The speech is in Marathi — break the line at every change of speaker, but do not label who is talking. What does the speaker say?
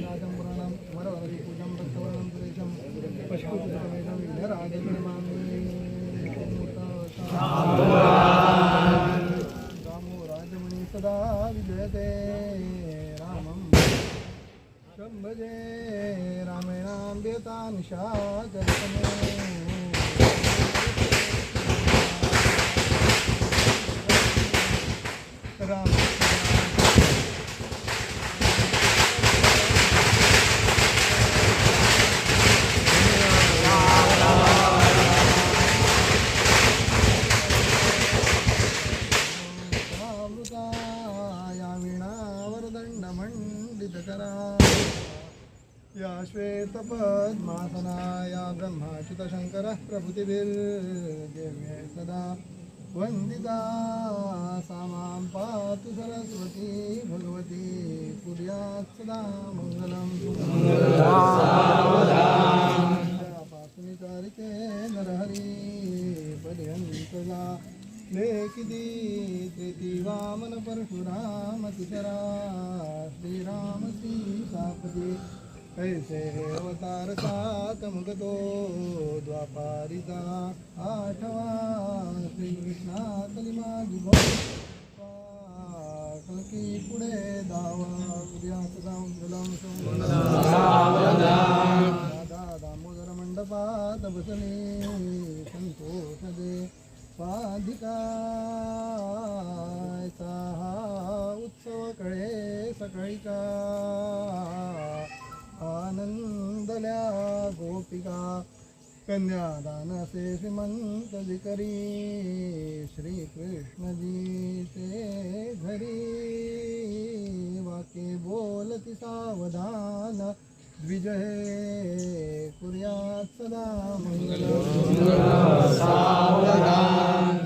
राजं पुराणं वरवरविपूजं भक्तवर्णं सुरेशं पशुपतिसमेतं विघ्नराजगणमामि रामो राजमणि सदा विजयते रामं शम्भजे रामेणाम्ब्यता निशा जगतमे राम या वीणावरदण्डमण्डितकरा या श्वेतपद्मासना या ब्रह्माच्युतशङ्करः प्रभृतिभिर्देव्ये सदा वन्दिता सा मां पातु सरस्वती भगवती कुर्यात् सदा मङ्गलं पासुनि चारिते नरहरि पर्यन्तदा लेखिदी त्रेती वामन परशुरामतिचरा श्रीराम सीतापदी कैसे अवतार साकमुगतो द्वापारिता आठवा श्रीकृष्णा कलिमागी कलकी पुढे दावा उद्या सदा उज्ज्वलं दादा दामोदर मंडपात बसले संतोष दे स्वाधिकाचा हा उत्सव कळे सकाळीचा आनंदल्या गोपिका कन्यादान से श्रीमंत करी श्रीकृष्णजीचे घरी वाक्य बोलती सावधान द्विजहे कुर्यात् सदा मंगलं सावधान